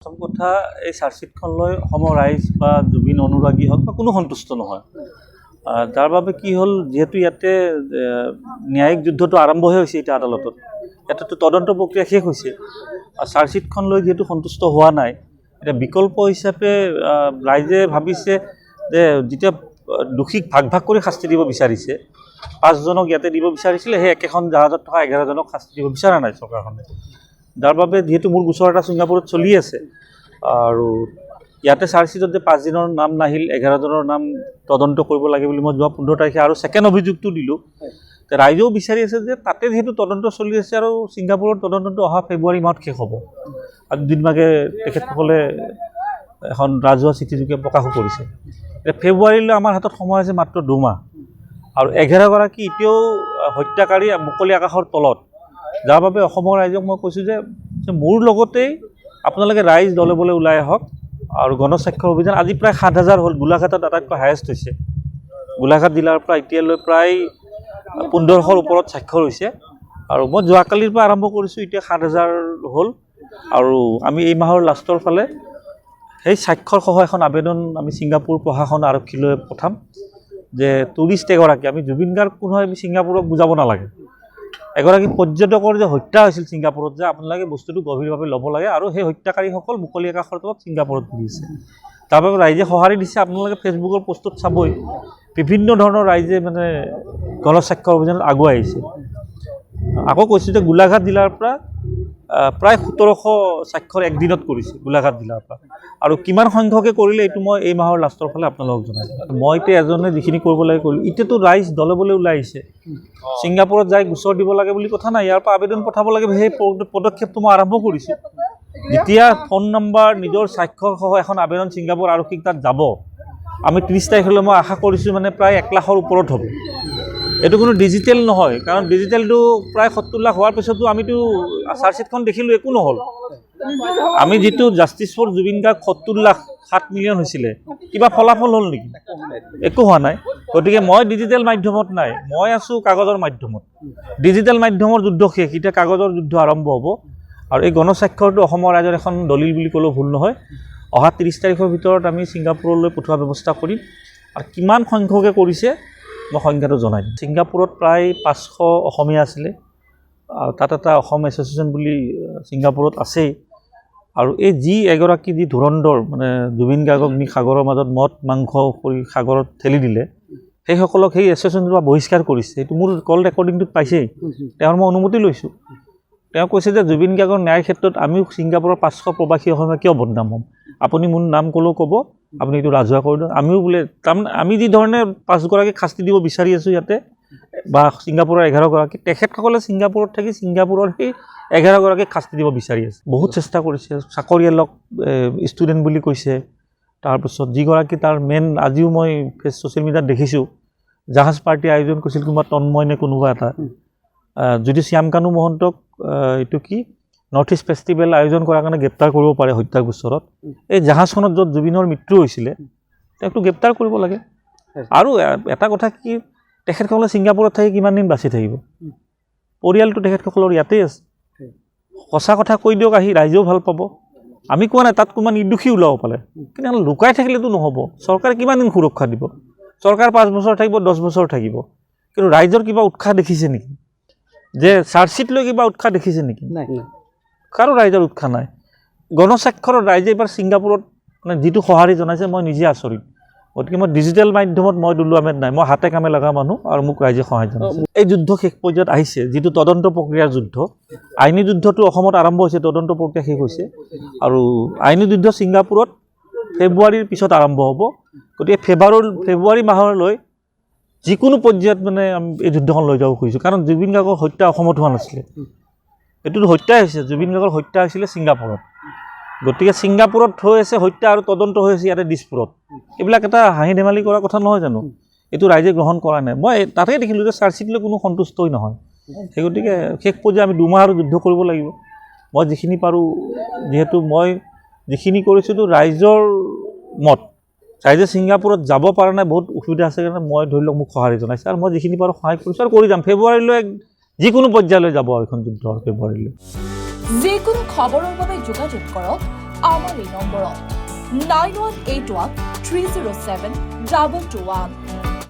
প্ৰথম কথা এই চাৰ্জশ্বিটখন লৈ অসমৰ ৰাইজ বা জুবিন অনুৰাগী হওক বা কোনো সন্তুষ্ট নহয়। যাৰ বাবে কি হ'ল, যিহেতু ইয়াতে ন্যায়িক যুদ্ধটো আৰম্ভহে হৈছে, এতিয়া আদালতত ইয়াতেতো তদন্ত প্ৰক্ৰিয়া শেষ হৈছে। চাৰ্জশ্বিটখন লৈ যিহেতু সন্তুষ্ট হোৱা নাই, এতিয়া বিকল্প হিচাপে ৰাইজে ভাবিছে যে যেতিয়া দোষীক ভাগ ভাগ কৰি শাস্তি দিব বিচাৰিছে, 5জনক ইয়াতে দিব বিচাৰিছিলে, সেই একেখন জাহাজত থকা 11জনক শাস্তি দিব বিচৰা নাই চৰকাৰখনে। যাৰ বাবে যিহেতু মোৰ গোচৰ এটা ছিংগাপুৰত চলি আছে আৰু ইয়াতে চাৰ্জশ্বিটত যে 5 দিনৰ নাম নাহিল, 11জনৰ নাম তদন্ত কৰিব লাগে বুলি মই যোৱা 15 তাৰিখে আৰু ছেকেণ্ড অভিযোগটো দিলোঁ। ৰাইজেও বিচাৰি আছে যে তাতে যিহেতু তদন্ত চলি আছে আৰু ছিংগাপুৰৰ তদন্তটো অহা ফেব্ৰুৱাৰী মাহত শেষ হ'ব। আৰু দুদিনমানকৈ তেখেতসকলে এখন ৰাজহুৱা চিঠিযোগে প্ৰকাশো কৰিছে। এতিয়া ফেব্ৰুৱাৰীলৈ আমাৰ হাতত সময় আছে মাত্ৰ 2 মাহ আৰু 11গৰাকী এতিয়াও হত্যাকাৰী মুকলি আকাশৰ তলত। যাৰ বাবে অসমৰ ৰাইজক মই কৈছোঁ যে মোৰ লগতেই আপোনালোকে ৰাইজ দলে বলে ওলাই আহক আৰু গণস্বাক্ষৰ অভিযান আজি প্ৰায় 7,000 হ'ল। গোলাঘাটত আটাইতকৈ হায়েষ্ট হৈছে। গোলাঘাট জিলাৰ পৰা এতিয়ালৈ প্ৰায় 1500ৰ ওপৰত স্বাক্ষৰ হৈছে আৰু মই যোৱাকালিৰ পৰা আৰম্ভ কৰিছোঁ, এতিয়া 7,000 হ'ল। আৰু আমি এই মাহৰ লাষ্টৰ ফালে সেই স্বাক্ষৰসহ এখন আবেদন আমি ছিংগাপুৰ প্ৰশাসন আৰক্ষীলৈ পঠাম যে টুৰিষ্ট এগৰাকী, আমি জুবিন গাৰ্গ কোন হয় আমি ছিংগাপুৰক বুজাব নালাগে, এগৰাকী পৰ্যটকৰ যে হত্যা হৈছিল ছিংগাপুৰত, যে আপোনালোকে বস্তুটো গভীৰভাৱে ল'ব লাগে আৰু সেই হত্যাকাৰীসকল মুকলি আকাশৰ তলত ছিংগাপুৰত ঘূৰিছে। তাৰ বাবে ৰাইজে সঁহাৰি দিছে। আপোনালোকে ফেচবুকৰ পোষ্টত চাবই, বিভিন্ন ধৰণৰ ৰাইজে মানে গণস্বাক্ষৰ অভিযানত আগুৱাই আহিছে। আকৌ কৈছোঁ যে গোলাঘাট জিলাৰ পৰা প্ৰায় 1700 স্বাক্ষৰ একদিনত কৰিছে গোলাঘাট জিলাৰ পৰা। আৰু কিমান সংখ্যকে কৰিলে এইটো মই এই মাহৰ লাষ্টৰ ফালে আপোনালোকক জনাইছোঁ। মই এতিয়া এজনে যিখিনি কৰিব লাগে কৰিলোঁ। এতিয়াতো ৰাইজ দলে বলে ওলাই আহিছে। ছিংগাপুৰত যাই গোচৰ দিব লাগে বুলি কথা নাই, ইয়াৰ পৰা আবেদন পঠাব লাগে, সেই পদক্ষেপটো মই আৰম্ভ কৰিছোঁ। যেতিয়া ফোন নম্বৰ নিজৰ স্বাক্ষৰসহ এখন আবেদন ছিংগাপুৰ আৰক্ষীক তাত যাব, আমি 30 তাৰিখলৈ মই আশা কৰিছোঁ মানে প্ৰায় 1 লাখৰ ওপৰত হ'ব। এইটো কোনো ডিজিটেল নহয়, কাৰণ ডিজিটেলটো প্ৰায় 70 লাখ হোৱাৰ পিছতো আমিতো চাৰ্জশ্বিটখন দেখিলোঁ, একো নহ'ল। আমি যিটো justice for Zubeen Garg 70 lakh 7 million হৈছিলে, কিবা ফলাফল হ'ল নেকি? একো হোৱা নাই। গতিকে মই ডিজিটেল মাধ্যমত নাই, মই আছোঁ কাগজৰ মাধ্যমত। ডিজিটেল মাধ্যমৰ যুদ্ধ শেষ, এতিয়া কাগজৰ যুদ্ধ আৰম্ভ হ'ব। আৰু এই গণস্বাক্ষৰটো অসমৰ ৰাইজৰ এখন দলিল বুলি ক'লেও ভুল নহয়। অহা 30 তাৰিখৰ ভিতৰত আমি ছিংগাপুৰলৈ পঠোৱাৰ ব্যৱস্থা কৰিম। আৰু কিমান সংখ্যকে কৰিছে মই সংখ্যাটো জনাই দিম। ছিংগাপুৰত প্ৰায় 500 অসমীয়া আছিলে আৰু তাত এটা অসম এছ'চিয়েশ্যন বুলি ছিংগাপুৰত আছেই। আৰু এই যি এগৰাকী যি ধুৰন্ধৰ মানে জুবিন গাৰ্গক নি সাগৰৰ মাজত মদ মাংস কৰি সাগৰত ঠেলি দিলে, সেইসকলক সেই এছ'চিয়েশ্যনৰ পৰা বহিষ্কাৰ কৰিছে। এইটো মোৰ কল ৰেকৰ্ডিংটোত পাইছেই, তেওঁৰ মই অনুমতি লৈছোঁ। তেওঁ কৈছে যে জুবিন গাৰ্গৰ ন্যায়ৰ ক্ষেত্ৰত আমিও ছিংগাপুৰৰ 500 প্ৰৱাসী অসমীয়া কিয় বদনাম হ'ম, আপুনি মোৰ নাম ক'লেও ক'ব, আপুনি এইটো ৰাজহুৱা কৰি দিয়ক। আমিও বোলে তাৰমানে আমি যি ধৰণে 5গৰাকীক শাস্তি দিব বিচাৰি আছোঁ ইয়াতে বা ছিংগাপুৰৰ 11গৰাকী, তেখেতসকলে ছিংগাপুৰত থাকি ছিংগাপুৰৰ সেই 11গৰাকীক শাস্তি দিব বিচাৰি আছে। বহুত চেষ্টা কৰিছে, চাকৰিয়ালক ষ্টুডেণ্ট বুলি কৈছে। তাৰপিছত যিগৰাকী তাৰ মেইন, আজিও মই ছ'চিয়েল মিডিয়াত দেখিছোঁ, জাহাজ পাৰ্টি আয়োজন কৰিছিল কোনোবা তন্ময় নে কোনোবা এটা, যদি শ্যামকানু মহন্তক এইটো কি নৰ্থ ইষ্ট ফেষ্টিভেল আয়োজন কৰাৰ কাৰণে গ্ৰেপ্তাৰ কৰিব পাৰে হত্যাৰ গোচৰত, এই জাহাজখনত য'ত জুবিনৰ মৃত্যু হৈছিলে তেওঁকতো গ্ৰেপ্তাৰ কৰিব লাগে। আৰু এটা কথা কি, তেখেতসকলে ছিংগাপুৰত থাকি কিমান দিন বাচি থাকিব, পৰিয়ালটো তেখেতসকলৰ ইয়াতেই আছে। সঁচা কথা কৈ দিয়ক, আহি ৰাইজেও ভাল পাব। আমি কোৱা নাই তাত কোনোবা নিৰ্দোষী ওলাব পাৰে, কিন্তু লুকাই থাকিলেতো নহ'ব। চৰকাৰে কিমান দিন সুৰক্ষা দিব? চৰকাৰ 5 বছৰ থাকিব, 10 বছৰ থাকিব, কিন্তু ৰাইজৰ কিবা উৎসাহ দেখিছে নেকি? যে চাৰ্জশ্বিট লৈ কিবা উৎসাহ দেখিছে নেকি? কাৰো ৰাইজৰ উৎসাহ নাই। গণস্বাক্ষৰত ৰাইজে এইবাৰ ছিংগাপুৰত মানে যিটো সঁহাৰি জনাইছে, মই নিজে আচৰিত। গতিকে মই ডিজিটেল মাধ্যমত মই দুলু আহমেদ নাই, মই হাতে কামে লগা মানুহ আৰু মোক ৰাইজে সহায় জনাইছে। এই যুদ্ধ শেষ পৰ্যায়ত আহিছে, যিটো তদন্ত প্ৰক্ৰিয়াৰ যুদ্ধ। আইনী যুদ্ধটো অসমত আৰম্ভ হৈছে, তদন্ত প্ৰক্ৰিয়া শেষ হৈছে আৰু আইনী যুদ্ধ ছিংগাপুৰত ফেব্ৰুৱাৰীৰ পিছত আৰম্ভ হ'ব। গতিকে ফেব্ৰুৱাৰী মাহলৈ যিকোনো পৰ্যায়ত মানে আমি এই যুদ্ধখন লৈ যাব খুজিছোঁ, কাৰণ জুবিন গাৰ্গৰ হত্যা অসমত হোৱা নাছিলে, এইটোতো হত্যাই হৈছে। জুবিন গাৰ্গৰ হত্যা হৈছিলে ছিংগাপুৰত। গতিকে ছিংগাপুৰত হৈ আছে হত্যা আৰু তদন্ত হৈ আছে ইয়াতে দিছপুৰত। এইবিলাক এটা হাঁহি ধেমালি কৰা কথা নহয় জানো? এইটো ৰাইজে গ্ৰহণ কৰা নাই। মই তাতেই দেখিলোঁ যে চাৰ্জশ্বিট লৈ কোনো সন্তুষ্টই নহয়। সেই গতিকে শেষ পৰ্যায়ে আমি 2 মাহ আৰু যুদ্ধ কৰিব লাগিব। মই যিখিনি পাৰোঁ, যিহেতু মই যিখিনি কৰিছিলোঁ ৰাইজৰ মত, ৰাইজে ছিংগাপুৰত যাব পৰা নাই, বহুত অসুবিধা আছে কাৰণে মই ধৰি লওক মোক সঁহাৰি জনাইছে আৰু মই যিখিনি পাৰোঁ সহায় কৰিছোঁ আৰু কৰি যাম। ফেব্ৰুৱাৰীলৈ যিকোনো পৰ্যায়লৈ যাব আৰু এখন যুদ্ধ ফেব্ৰুৱাৰীলৈ। যিকোনো খবৰৰ বাবে যোগাযোগ কৰক আমাৰ এই নম্বৰত 9181 307 221